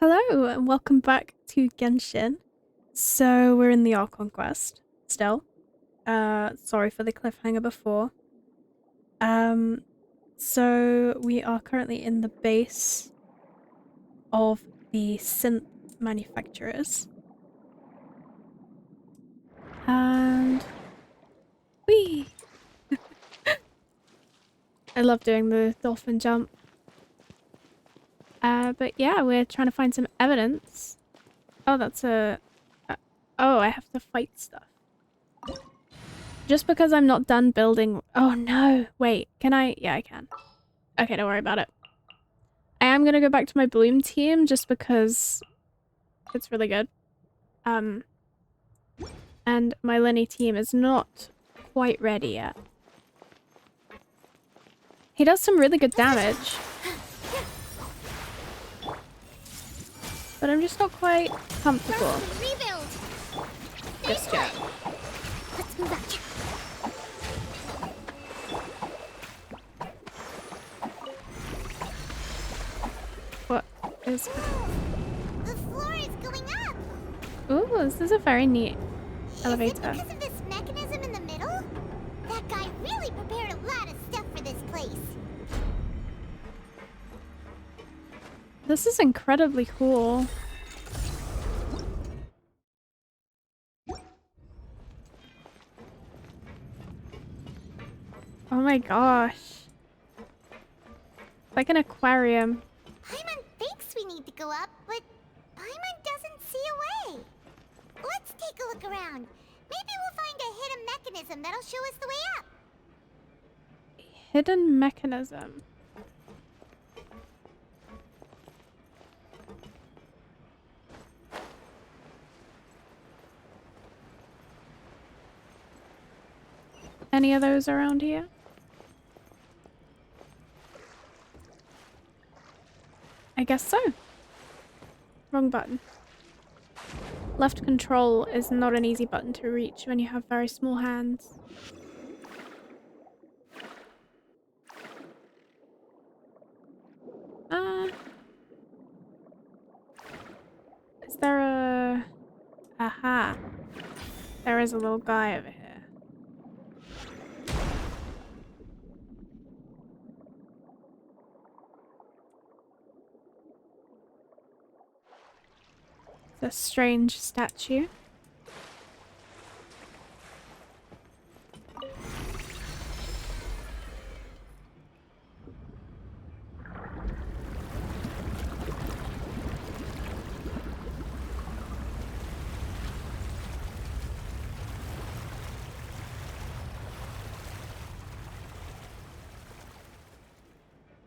Hello and welcome back to Genshin. So we're in the Archon quest still. Sorry for the cliffhanger before. Um, so we are currently in the base of the synth manufacturers. And whee! I love doing the dolphin jump. But yeah, we're trying to find some evidence. Oh, that's oh, I have to fight stuff. Just because I'm not done building... Oh no, wait, can I? Yeah, I can. Okay, don't worry about it. I am gonna go back to my Bloom team just because it's really good. And my Lenny team is not quite ready yet. He does some really good damage. But I'm just not quite comfortable just yet. Let's move out. What is... The floor is going up. Ooh, this is a very neat elevator. Is it because of this mechanism in the middle? That guy really prepared a lot of stuff for this place. This is incredibly cool. Oh my gosh. It's like an aquarium. Paimon thinks we need to go up, but Paimon doesn't see a way. Let's take a look around. Maybe we'll find a hidden mechanism that'll show us the way up. Hidden mechanism. Any of those around here? I guess so. Wrong button. Left control is not an easy button to reach when you have very small hands. Is there a... Aha. There is a little guy over here. It's a strange statue.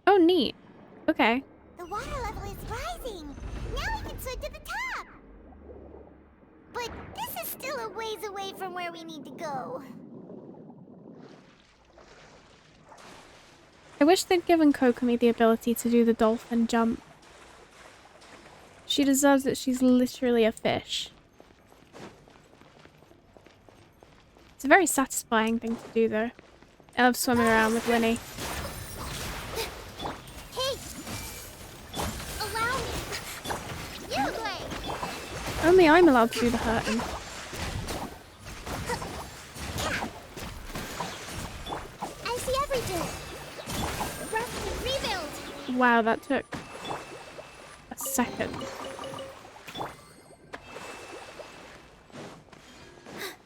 Oh, neat. Okay. The water level is rising. Now we can swim to the top. But this is still a ways away from where we need to go. I wish they'd given Kokomi the ability to do the dolphin jump. She deserves it. She's literally a fish. It's a very satisfying thing to do, though. I love swimming around with Winnie. Hey! Allow me! You play! Only I'm allowed to do the hurting. I see everything! Rest and rebuild! Wow, that took a second.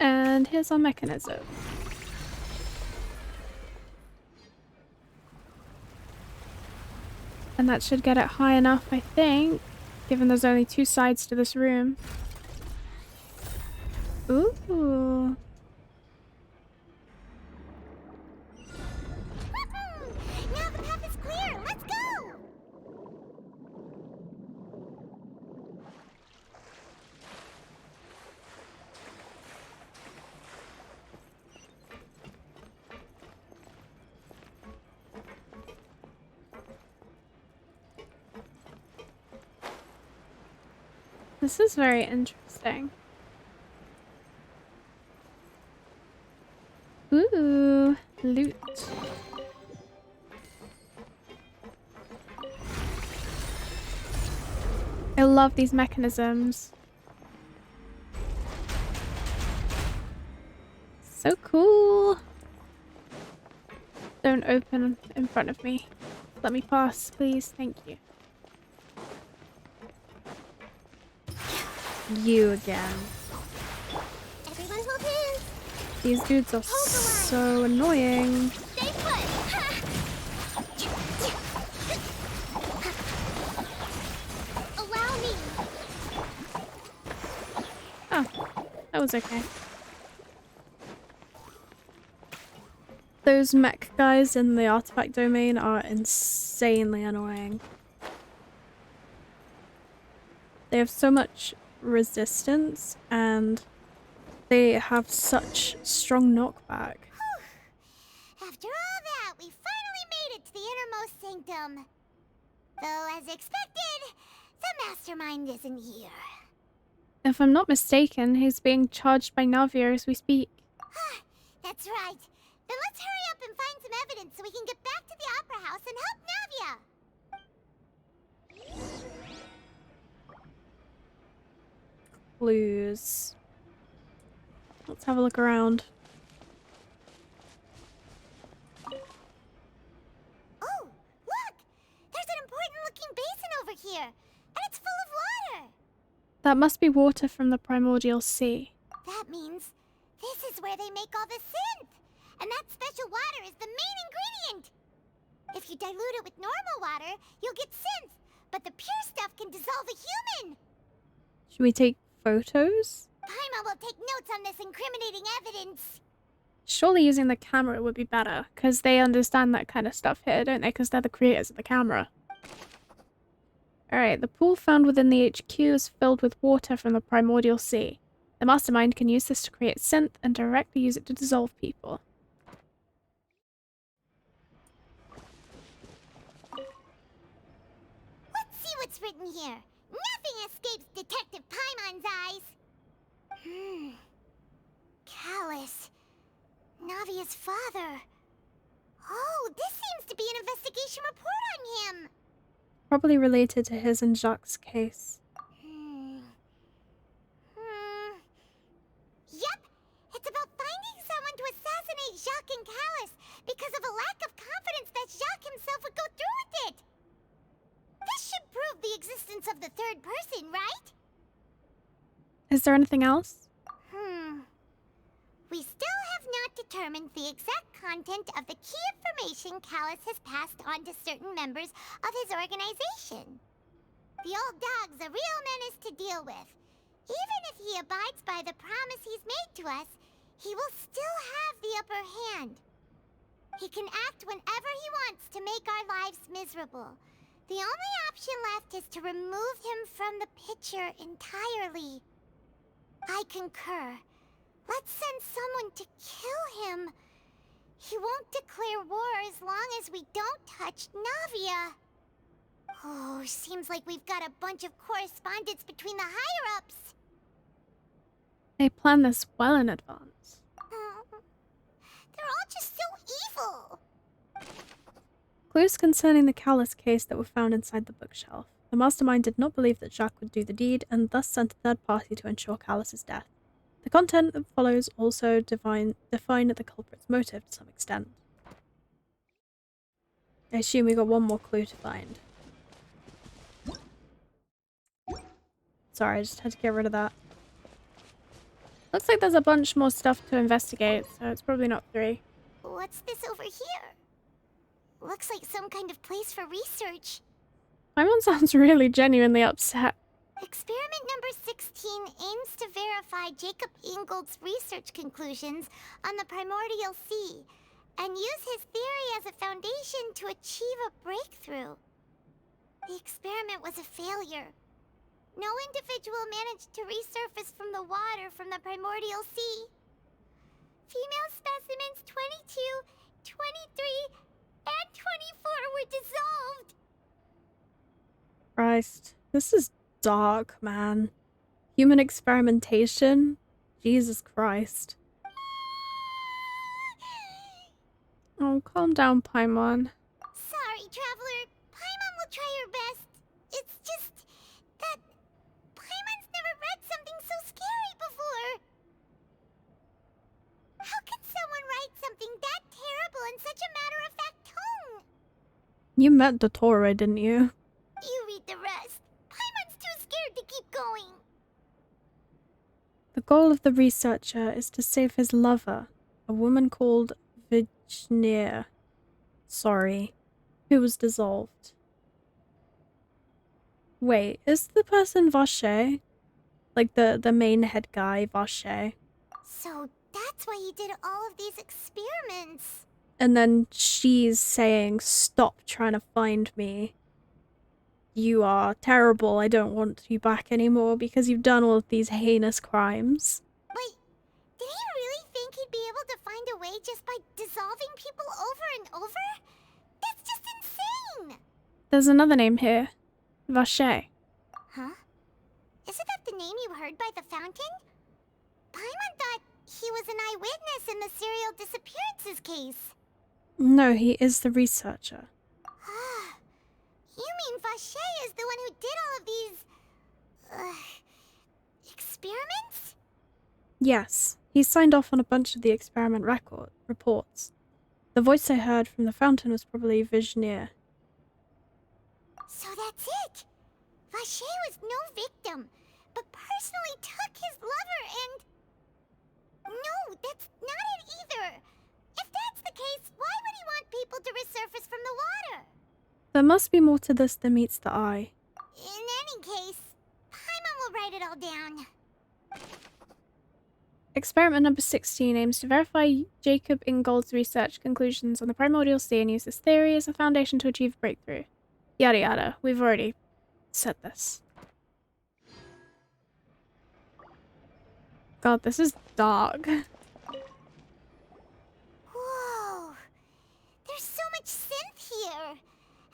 And here's our mechanism. And that should get it high enough, I think, given there's only two sides to this room. Ooh. Now the path is clear! Let's go! This is very interesting. Ooh, loot. I love these mechanisms. So cool. Don't open in front of me. Let me pass, please. Thank you. You again. Everyone hold hands. These dudes are so annoying. Stay put. Allow me. Oh, that was okay. Those mech guys in the artifact domain are insanely annoying. They have so much resistance and they have such strong knockback. After all that, we finally made it to the innermost sanctum. Though, as expected, the mastermind isn't here. If I'm not mistaken, he's being charged by Navia as we speak. That's right. Then let's hurry up and find some evidence so we can get back to the Opera House and help Navia. Clues. Let's have a look around. Oh, look! There's an important looking basin over here, and it's full of water. That must be water from the primordial sea. That means this is where they make all the synth. And that special water is the main ingredient. If you dilute it with normal water, you'll get synth, but the pure stuff can dissolve a human. Should we take photos? Paimon will take notes on this incriminating evidence. Surely using the camera would be better, because they understand that kind of stuff here, don't they? Because they're the creators of the camera. Alright, the pool found within the HQ is filled with water from the primordial sea. The mastermind can use this to create synth and directly use it to dissolve people. Let's see what's written here. Nothing escapes Detective Paimon's eyes. Callus. Navia's father. Oh, this seems to be an investigation report on him. Probably related to his and Jacques' case. Yep, it's about finding someone to assassinate Jacques and Callus because of a lack of confidence that Jacques himself would go through with it. This should prove the existence of the third person, right? Is there anything else? We still have not determined the exact content of the key information Callus has passed on to certain members of his organization. The old dog's a real menace to deal with. Even if he abides by the promise he's made to us, he will still have the upper hand. He can act whenever he wants to make our lives miserable. The only option left is to remove him from the picture entirely. I concur. Let's send someone to kill him. He won't declare war as long as we don't touch Navia. Oh, seems like we've got a bunch of correspondence between the higher-ups. They planned this well in advance. They're all just so evil. Clues concerning the Callus case that were found inside the bookshelf. The mastermind did not believe that Jacques would do the deed and thus sent a third party to ensure Callus's death. The content that follows also define the culprit's motive to some extent. I assume we got one more clue to find. Sorry, I just had to get rid of that. Looks like there's a bunch more stuff to investigate, so it's probably not 3. What's this over here? Looks like some kind of place for research. Paimon sounds really genuinely upset. Experiment number 16 aims to verify Jacob Ingold's research conclusions on the primordial sea and use his theory as a foundation to achieve a breakthrough. The experiment was a failure. No individual managed to resurface from the water from the primordial sea. Female specimens 22, 23, and 24 were dissolved. Christ, this is dark, man. Human experimentation? Jesus Christ. Oh, calm down, Paimon. Sorry, Traveler. Paimon will try her best. It's just that You met Dottore, didn't you? You read the rest. Paimon's too scared to keep going. The goal of the researcher is to save his lover, a woman called Virginia. Sorry. Who was dissolved. Wait, is the person Vache? Like the main head guy, Vache? So that's why you did all of these experiments. And then she's saying, stop trying to find me. You are terrible, I don't want you back anymore because you've done all of these heinous crimes. But did he really think he'd be able to find a way just by dissolving people over and over? That's just insane! There's another name here. Vache. Huh? Isn't that the name you heard by the fountain? Paimon thought he was an eyewitness in the serial disappearances case. No, he is the researcher. You mean Vache is the one who did all of these... experiments? Yes, he signed off on a bunch of the experiment reports. The voice I heard from the fountain was probably Visioneer. So that's it! Vache was no victim, but personally took his lover and... No, that's not it either! If that's the case, why would he want people to resurface from the water? There must be more to this than meets the eye. In any case, Paimon will write it all down. Experiment number 16 aims to verify Jacob Ingold's research conclusions on the primordial sea and use this theory as a foundation to achieve a breakthrough. Yada yada. We've already said this. God, this is dark. Whoa! There's so much synth here!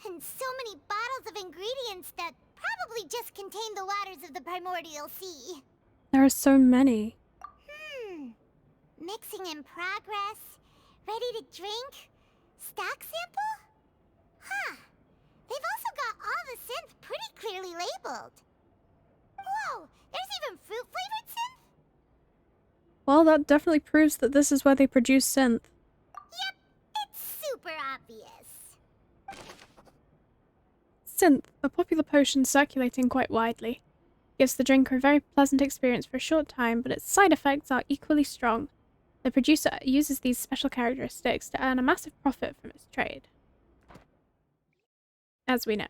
And so many bottles of ingredients that probably just contain the waters of the primordial sea. There are so many. Mixing in progress? Ready to drink? Stock sample? Huh. They've also got all the synth pretty clearly labeled. Whoa! There's even fruit-flavored synth? Well, that definitely proves that this is where they produce synth. Yep, it's super obvious. Synth, a popular potion circulating quite widely. Gives the drinker a very pleasant experience for a short time, but its side effects are equally strong. The producer uses these special characteristics to earn a massive profit from its trade. As we know.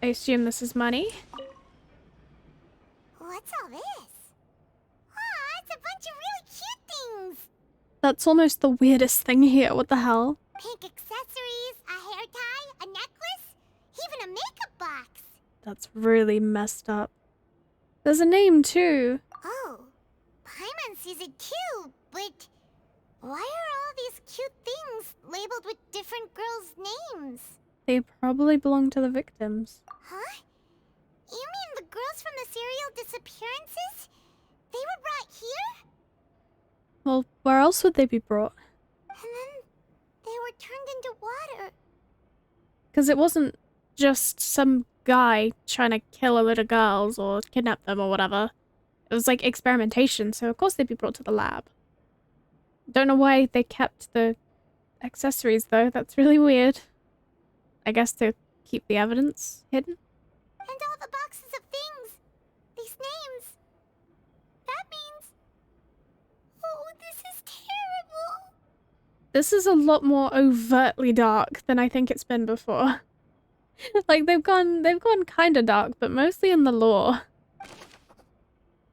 I assume this is money. What's all this? Aw, it's a bunch of really cute things! That's almost the weirdest thing here, what the hell? Pink accessories, a hair tie, a necklace, even a makeup box. That's really messed up. There's a name too. Oh, Paimon sees it too, but why are all these cute things labeled with different girls' names? They probably belong to the victims. Huh? You mean the girls from the serial disappearances? They were brought here? Well, where else would they be brought? And then they were turned into water. Because it wasn't just some guy trying to kill a load of girls or kidnap them or whatever. It was like experimentation, so of course they'd be brought to the lab. Don't know why they kept the accessories though, that's really weird. I guess to keep the evidence hidden. And all the boxes of things. These names. That means... Oh, this is terrible. This is a lot more overtly dark than I think it's been before. Like they've gone kinda dark, but mostly in the lore.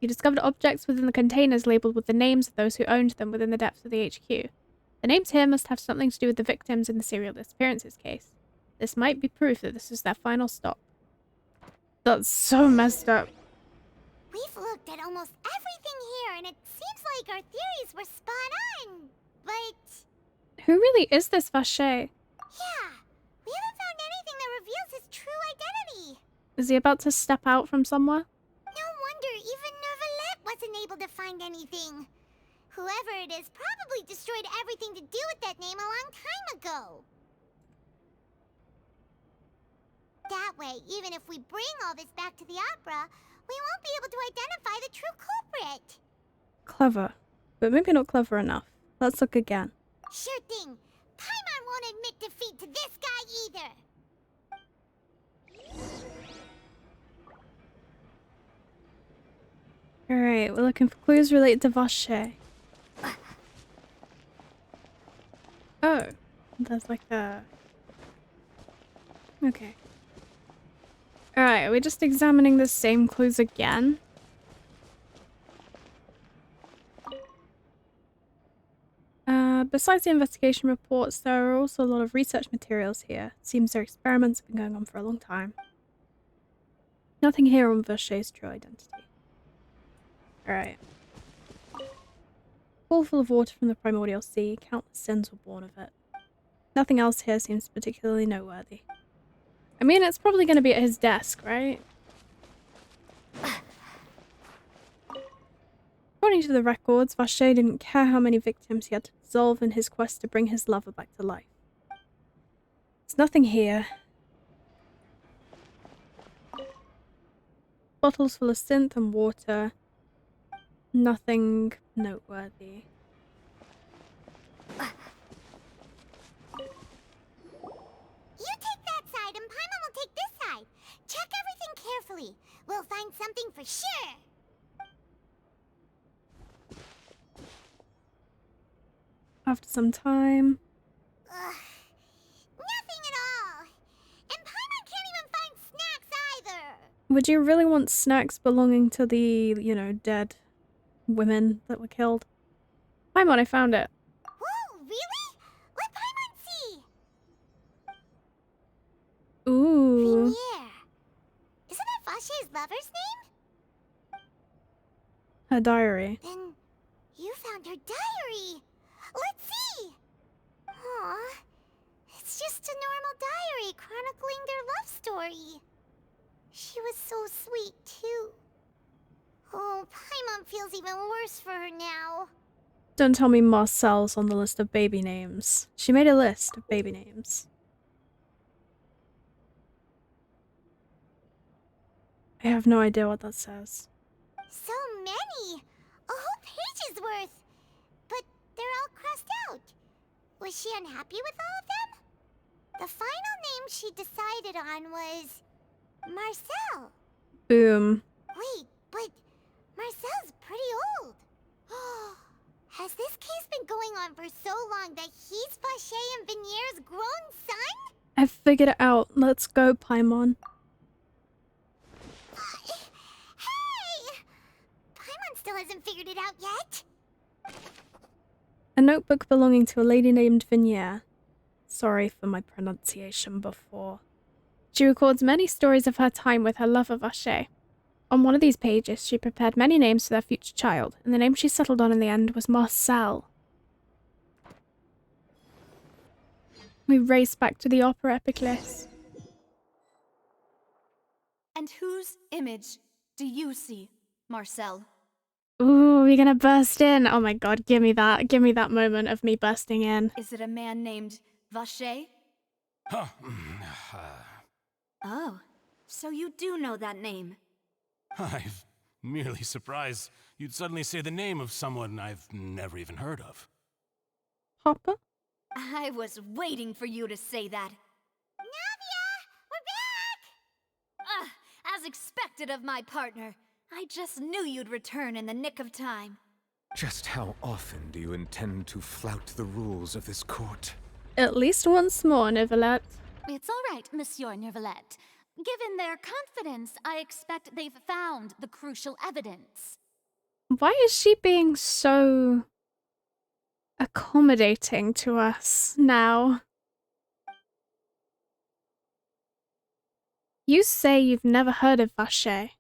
You discovered objects within the containers labeled with the names of those who owned them within the depths of the HQ. The names here must have something to do with the victims in the serial disappearances case. This might be proof that this is their final stop. That's so messed up. We've looked at almost everything here, and it seems like our theories were spot on. But... Who really is this Vache? yeah, we haven't found anything that reveals his true identity. Is he about to step out from somewhere? No wonder even Nervalette wasn't able to find anything. Whoever it is probably destroyed everything to do with that name a long time ago. That way, even if we bring all this back to the opera, we won't be able to identify the true culprit. Clever. But maybe not clever enough. Let's look again. Sure thing. Paimon won't admit defeat to this guy either. Alright, we're looking for clues related to Vache. Oh, there's like a... Okay. Alright, are we just examining the same clues again? Besides the investigation reports, there are also a lot of research materials here. It seems their experiments have been going on for a long time. Nothing here on Vache's true identity. Alright. Pool full of water from the primordial sea. Countless sins were born of it. Nothing else here seems particularly noteworthy. I mean, it's probably going to be at his desk, right? According to the records, Vache didn't care how many victims he had to dissolve in his quest to bring his lover back to life. There's nothing here. Bottles full of synth and water. Nothing noteworthy. You take that side and Paimon will take this side. Check everything carefully. We'll find something for sure. After some time... Ugh. Nothing at all. And Paimon can't even find snacks either. Would you really want snacks belonging to the, you know, dead women that were killed? Paimon, I found it. Whoa, really? Let Paimon see. Ooh. Vinier. Isn't that Vache's lover's name? Her diary. Then you found her diary. Let's see. Aw. It's just a normal diary chronicling their love story. She was so sweet, too. Oh, Paimon feels even worse for her now. Don't tell me Marcel's on the list of baby names. She made a list of baby names. I have no idea what that says. So many! A whole page's worth! But they're all crossed out. Was she unhappy with all of them? The final name she decided on was... Marcel. Boom. Wait, but Marcel's pretty old. Has this case been going on for so long that he's Vache and Vinier's grown son? I figured it out. Let's go, Paimon. Hey! Paimon still hasn't figured it out yet. A notebook belonging to a lady named Vinier. Sorry for my pronunciation before. She records many stories of her time with her lover Vache. On one of these pages, she prepared many names for their future child, and the name she settled on in the end was Marcel. We race back to the opera epiclese. And whose image do you see, Marcel? Ooh, we're gonna burst in. Oh my god, give me that. Give me that moment of me bursting in. Is it a man named Vache? Huh. Oh, so you do know that name. I'm merely surprised you'd suddenly say the name of someone I've never even heard of. Hopper? I was waiting for you to say that. Navia! We're back! As expected of my partner. I just knew you'd return in the nick of time. Just how often do you intend to flout the rules of this court? At least once more, Nicolette. It's all right, Monsieur Nervalette. Given their confidence, I expect they've found the crucial evidence. Why is she being so accommodating to us now? You say you've never heard of Vache.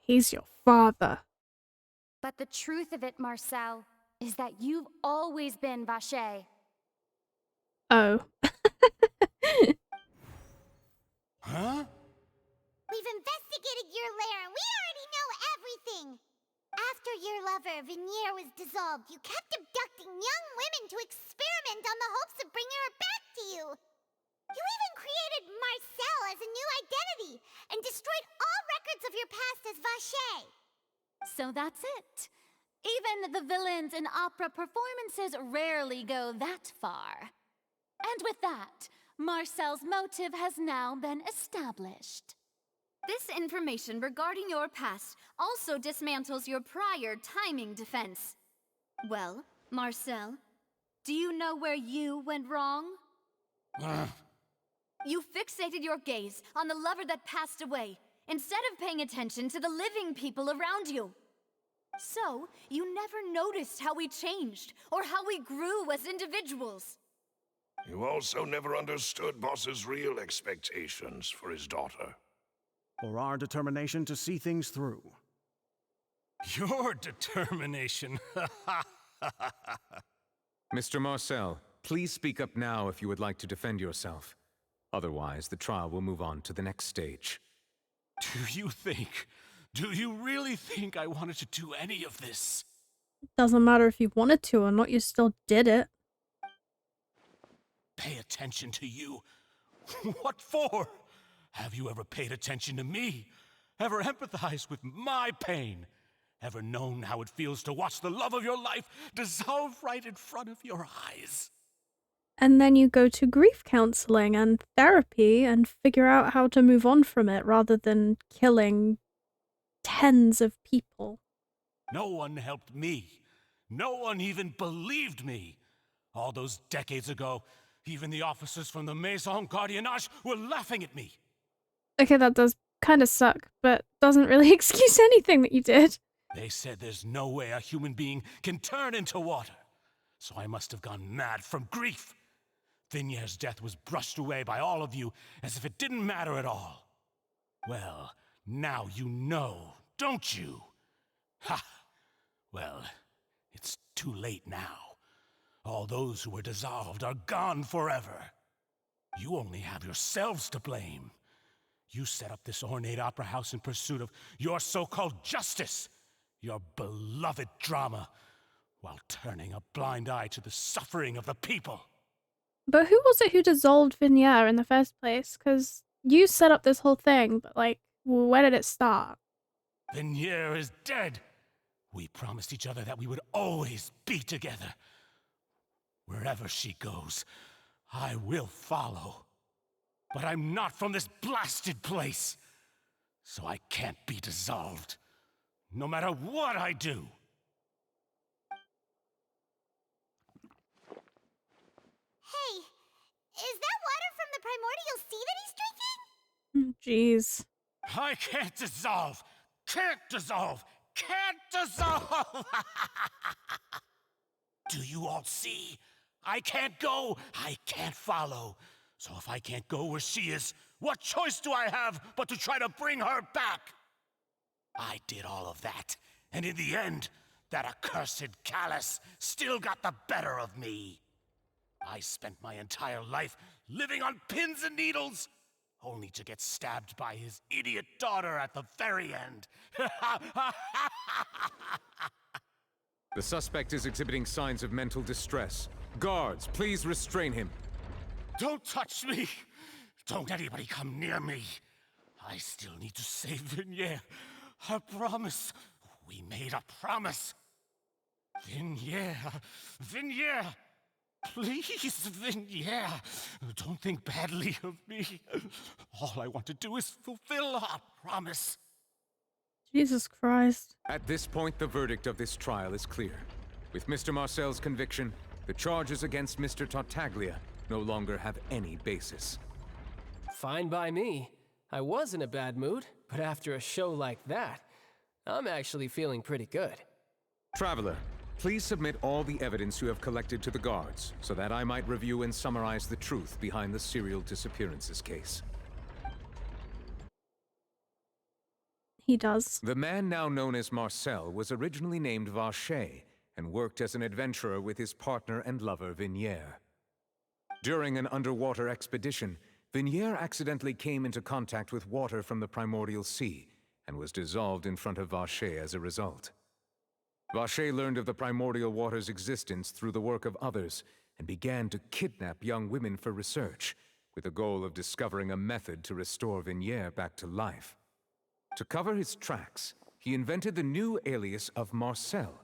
He's your father. But the truth of it, Marcel, is that you've always been Vache. Oh. Huh? We've investigated your lair and we already know everything! After your lover, Vinier, was dissolved, you kept abducting young women to experiment on the hopes of bringing her back to you! You even created created Marcel as a new identity and destroyed all records of your past as Vacher. So that's it. Even the villains in opera performances rarely go that far. And with that, Marcel's motive has now been established. This information regarding your past also dismantles your prior timing defense. Well, Marcel, do you know where you went wrong? You fixated your gaze on the lover that passed away, instead of paying attention to the living people around you. So, you never noticed how we changed, or how we grew as individuals. You also never understood Boss's real expectations for his daughter. Or our determination to see things through. Your determination. Mr. Marcel, please speak up now if you would like to defend yourself. Otherwise, the trial will move on to the next stage. Do you really think I wanted to do any of this? Doesn't matter if you wanted to or not, you still did it. Pay attention to you? What for? Have you ever paid attention to me? Ever empathized with my pain? Ever known how it feels to watch the love of your life dissolve right in front of your eyes? And then you go to grief counseling and therapy and figure out how to move on from it rather than killing tens of people. No one helped me. No one even believed me. All those decades ago, even the officers from the Maison Gardiennage were laughing at me. Okay, that does kind of suck, but doesn't really excuse anything that you did. They said there's no way a human being can turn into water. So I must have gone mad from grief. Vignère's death was brushed away by all of you as if it didn't matter at all. Well, now you know, don't you? Ha! Well, it's too late now. All those who were dissolved are gone forever. You only have yourselves to blame. You set up this ornate opera house in pursuit of your so-called justice, your beloved drama, while turning a blind eye to the suffering of the people. But who was it who dissolved Vignère in the first place? Because you set up this whole thing, but like, where did it start? Vignère is dead. We promised each other that we would always be together. Wherever she goes, I will follow. But I'm not from this blasted place, so I can't be dissolved, no matter what I do. Hey, is that water from the primordial sea that he's drinking? Jeez. I can't dissolve! Can't dissolve! Can't dissolve! Do you all see? I can't go, I can't follow. So if I can't go where she is, what choice do I have but to try to bring her back? I did all of that, and in the end, that accursed Callus still got the better of me. I spent my entire life living on pins and needles, only to get stabbed by his idiot daughter at the very end. The suspect is exhibiting signs of mental distress. Guards, please restrain him. Don't touch me! Don't anybody come near me! I still need to save Vignère. I promise. We made a promise. Vignère. Vignère! Please, Vignère. Don't think badly of me. All I want to do is fulfill our promise. Jesus Christ. At this point, the verdict of this trial is clear. With Mr. Marcel's conviction, the charges against Mr. Tartaglia no longer have any basis. Fine by me. I was in a bad mood, but after a show like that, I'm actually feeling pretty good. Traveler, please submit all the evidence you have collected to the guards, so that I might review and summarize the truth behind the serial disappearances case. He does. The man now known as Marcel was originally named Vacher and worked as an adventurer with his partner and lover Vignère. During an underwater expedition, Vignère accidentally came into contact with water from the primordial sea and was dissolved in front of Vacher as a result. Vacher learned of the primordial water's existence through the work of others and began to kidnap young women for research, with the goal of discovering a method to restore Vignier back to life. To cover his tracks, he invented the new alias of Marcel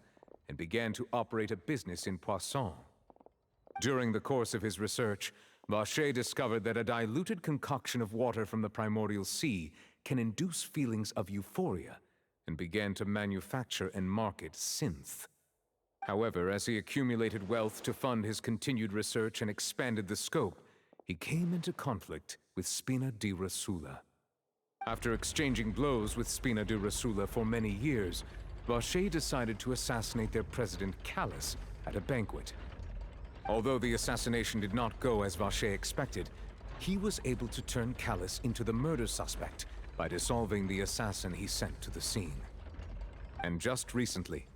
and began to operate a business in Poisson. During the course of his research, Vacher discovered that a diluted concoction of water from the primordial sea can induce feelings of euphoria, and began to manufacture and market synth. However, as he accumulated wealth to fund his continued research and expanded the scope, he came into conflict with Spina di Rosula. After exchanging blows with Spina di Rosula for many years, Vacher decided to assassinate their president Callus at a banquet. Although the assassination did not go as Vacher expected, he was able to turn Callus into the murder suspect by dissolving the assassin he sent to the scene. And just recently,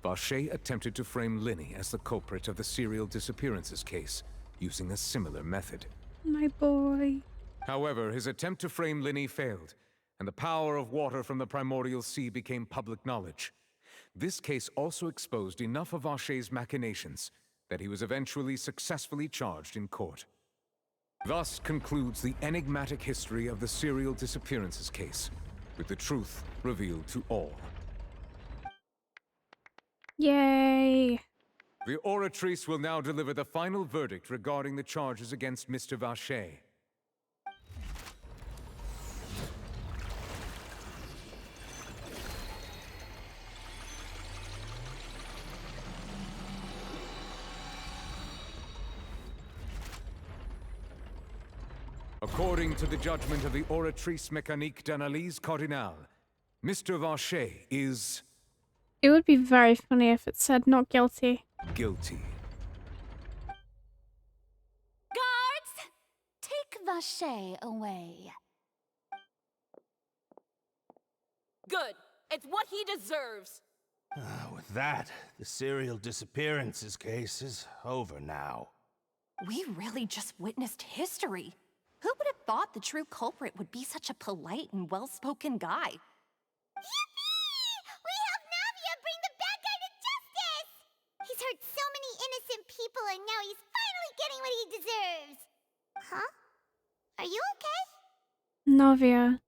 Vacher attempted to frame Linny as the culprit of the serial disappearances case, using a similar method. My boy. However, his attempt to frame Linny failed, and the power of water from the primordial sea became public knowledge. This case also exposed enough of Vacher's machinations that he was eventually successfully charged in court. Thus concludes the enigmatic history of the serial disappearances case, with the truth revealed to all. Yay. The Oratrice will now deliver the final verdict regarding the charges against Mr. Vacher. According to the judgment of the Oratrice Mécanique d'Analyse Cardinale, Mr. Vacher is... It would be very funny if it said not guilty. guilty. Guards! Take Vacher away. Good. It's what he deserves. With that, the serial disappearances case is over now. We really just witnessed history. Who would have thought the true culprit would be such a polite and well-spoken guy? Yippee! We helped Navia bring the bad guy to justice! He's hurt so many innocent people and now he's finally getting what he deserves. Huh? Are you okay? Navia.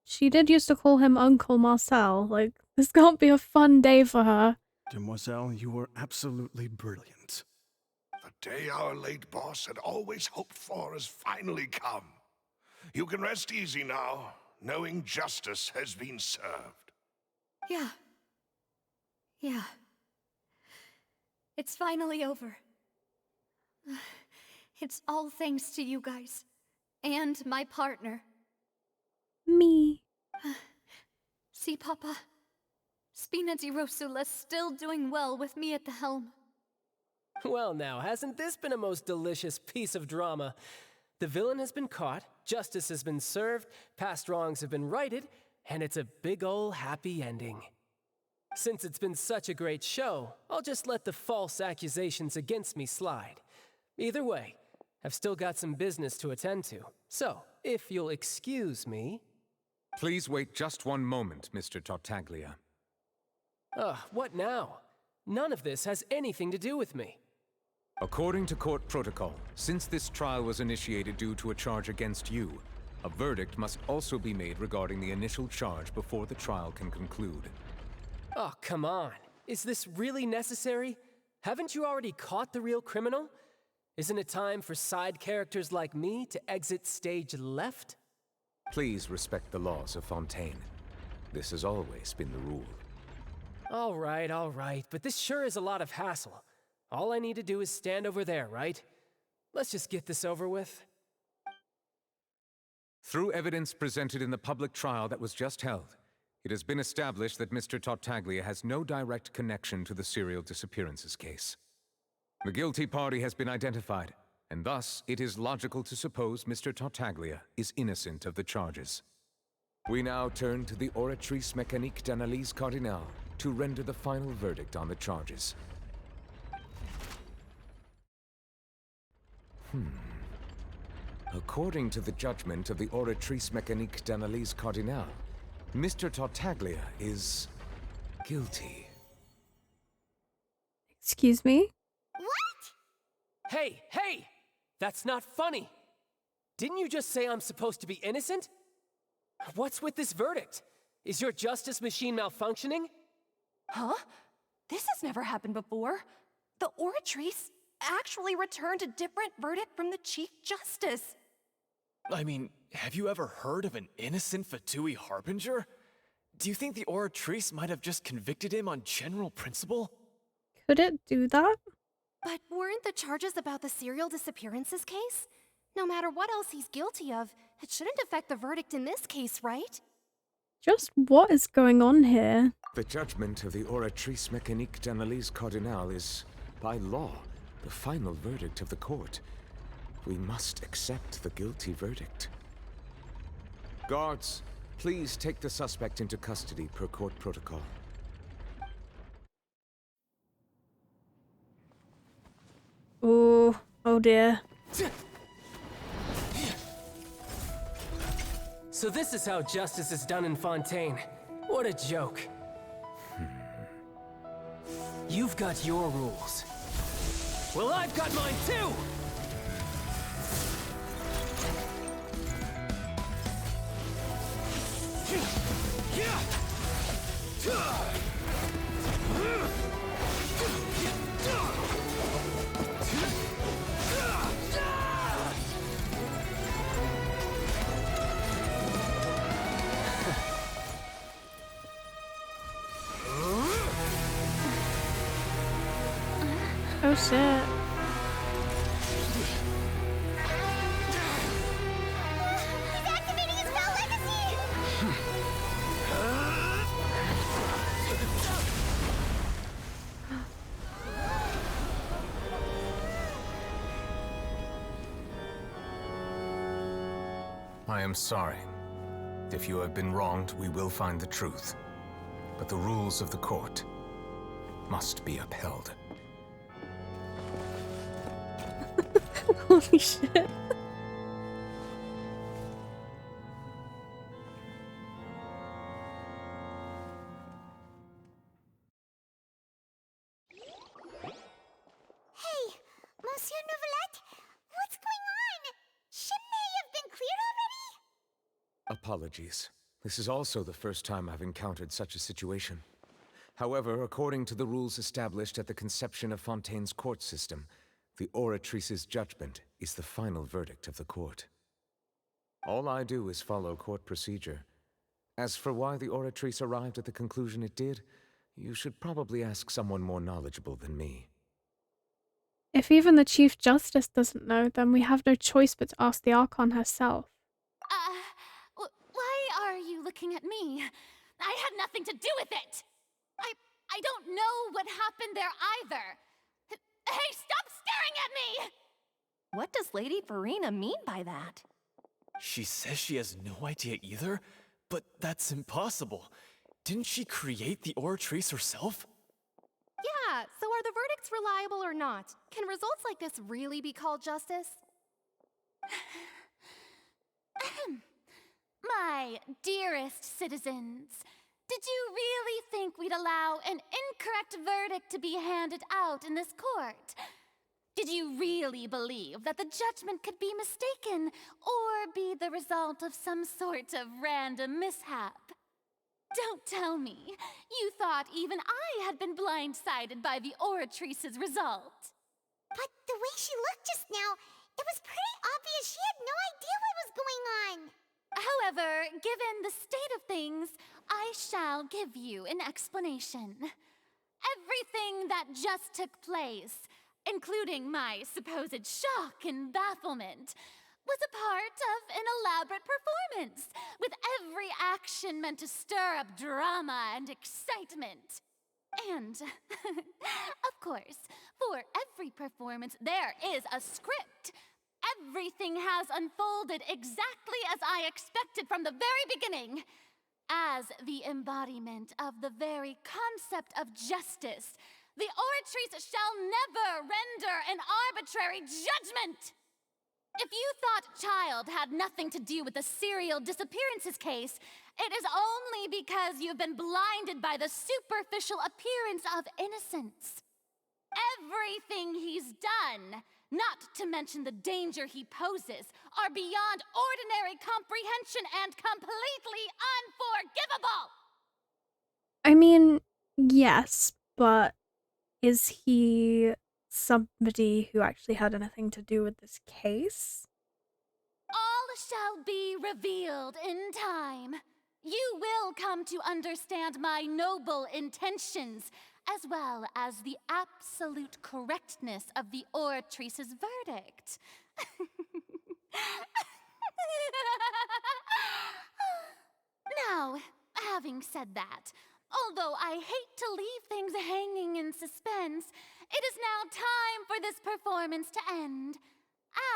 She did used to call him Uncle Marcel. Like, this can't be a fun day for her. Demoiselle, you were absolutely brilliant. The day our late boss had always hoped for has finally come. You can rest easy now, knowing justice has been served. Yeah. It's finally over. It's all thanks to you guys. And my partner. Me. See, Papa? Spina di Rosula's still doing well with me at the helm. Well now, hasn't this been a most delicious piece of drama? The villain has been caught, justice has been served, past wrongs have been righted, and it's a big ol' happy ending. Since it's been such a great show, I'll just let the false accusations against me slide. Either way, I've still got some business to attend to. So, if you'll excuse me... Please wait just one moment, Mr. Tartaglia. What now? None of this has anything to do with me. According to court protocol, since this trial was initiated due to a charge against you, a verdict must also be made regarding the initial charge before the trial can conclude. Oh, come on. Is this really necessary? Haven't you already caught the real criminal? Isn't it time for side characters like me to exit stage left? Please respect the laws of Fontaine. This has always been the rule. All right, but this sure is a lot of hassle. All I need to do is stand over there, right? Let's just get this over with. Through evidence presented in the public trial that was just held, it has been established that Mr. Tartaglia has no direct connection to the serial disappearances case. The guilty party has been identified, and thus it is logical to suppose Mr. Tartaglia is innocent of the charges. We now turn to the Oratrice Mécanique d'Analyse Cardinale to render the final verdict on the charges. According to the judgment of the Oratrice Mécanique d'Analyse Cardinale, Mr. Tartaglia is guilty. Excuse me? What? Hey! That's not funny. Didn't you just say I'm supposed to be innocent? What's with this verdict? Is your justice machine malfunctioning? Huh? This has never happened before. The Oratrice actually returned a different verdict from the Chief Justice. I mean, have you ever heard of an innocent Fatui Harbinger? Do you think the Oratrice might have just convicted him on general principle? Could it do that? But weren't the charges about the serial disappearances case? No matter what else he's guilty of, it shouldn't affect the verdict in this case, right? Just what is going on here? The judgment of the Oratrice Mécanique d'Analyse Cardinal is, by law, the final verdict of the court. We must accept the guilty verdict. Guards, please take the suspect into custody per court protocol. Oh dear. So this is how justice is done in Fontaine. What a joke. You've got your rules. Well, I've got mine too! Oh shit. He's activating his spell legacy! I am sorry. If you have been wronged, we will find the truth. But the rules of the court must be upheld. Holy shit. Hey, Monsieur Novelette, what's going on? Shouldn't they have been cleared already? Apologies. This is also the first time I've encountered such a situation. However, according to the rules established at the conception of Fontaine's court system, the Oratrice's judgment is the final verdict of the court. All I do is follow court procedure. As for why the Oratrice arrived at the conclusion it did, you should probably ask someone more knowledgeable than me. If even the Chief Justice doesn't know, then we have no choice but to ask the Archon herself. Why are you looking at me? I had nothing to do with it! I don't know what happened there either! Hey, stop staring at me! What does Lady Farina mean by that? She says she has no idea either, but that's impossible. Didn't she create the Oratrice herself? Yeah, so are the verdicts reliable or not? Can results like this really be called justice? My dearest citizens, did you really think we'd allow an incorrect verdict to be handed out in this court? Did you really believe that the judgment could be mistaken or be the result of some sort of random mishap? Don't tell me you thought even I had been blindsided by the Oratrice's result. But the way she looked just now, it was pretty obvious she had no idea what was going on. However, given the state of things, I shall give you an explanation. Everything that just took place, including my supposed shock and bafflement, was a part of an elaborate performance, with every action meant to stir up drama and excitement. And, of course, for every performance, there is a script. Everything has unfolded exactly as I expected from the very beginning. As the embodiment of the very concept of justice, the Oratrice shall never render an arbitrary judgment! If you thought Child had nothing to do with the serial disappearances case, it is only because you've been blinded by the superficial appearance of innocence. Everything he's done, not to mention the danger he poses, are beyond ordinary comprehension and completely unforgivable! I mean, yes, but is he somebody who actually had anything to do with this case? All shall be revealed in time. You will come to understand my noble intentions, as well as the absolute correctness of the oratrice's verdict. Now, having said that, although I hate to leave things hanging in suspense, it is now time for this performance to end.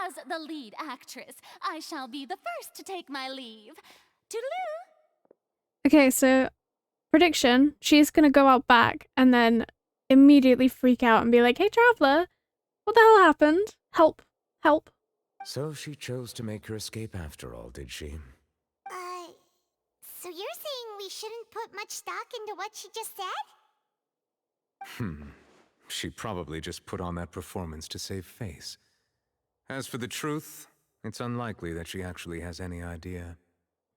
As the lead actress, I shall be the first to take my leave. Toodaloo! Okay, so prediction, she's gonna go out back and then immediately freak out and be like, hey, Traveler, what the hell happened? Help, help. So she chose to make her escape after all, did she? So you're saying we shouldn't put much stock into what she just said? She probably just put on that performance to save face. As for the truth, it's unlikely that she actually has any idea.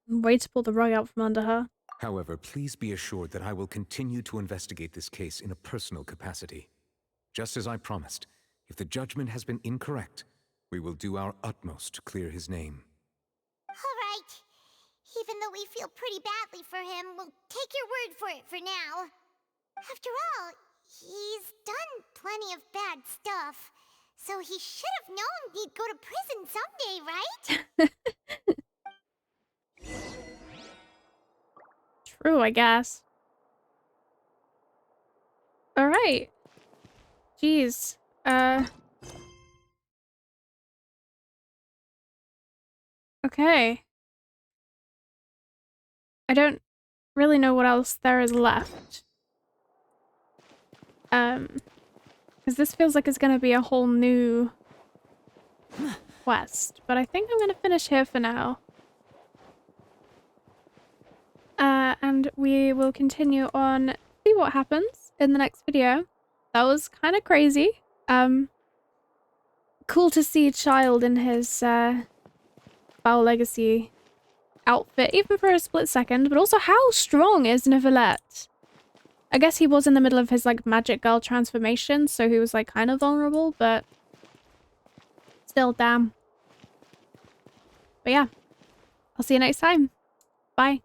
Way to pull the rug out from under her. However, please be assured that I will continue to investigate this case in a personal capacity. Just as I promised, if the judgment has been incorrect, we will do our utmost to clear his name. All right. Even though we feel pretty badly for him, we'll take your word for it for now. After all, he's done plenty of bad stuff, so he should have known he'd go to prison someday, right? True, I guess. Alright. Jeez. Okay. I don't really know what else there is left. Because this feels like it's gonna be a whole new quest, but I think I'm gonna finish here for now. And we will continue on, see what happens in the next video. That was kind of crazy. Cool to see Child in his Foul Legacy outfit, even for a split second, but also how strong is Neuvillette? I guess he was in the middle of his like magic girl transformation, so he was like kind of vulnerable, but still, damn. But yeah, I'll see you next time. Bye.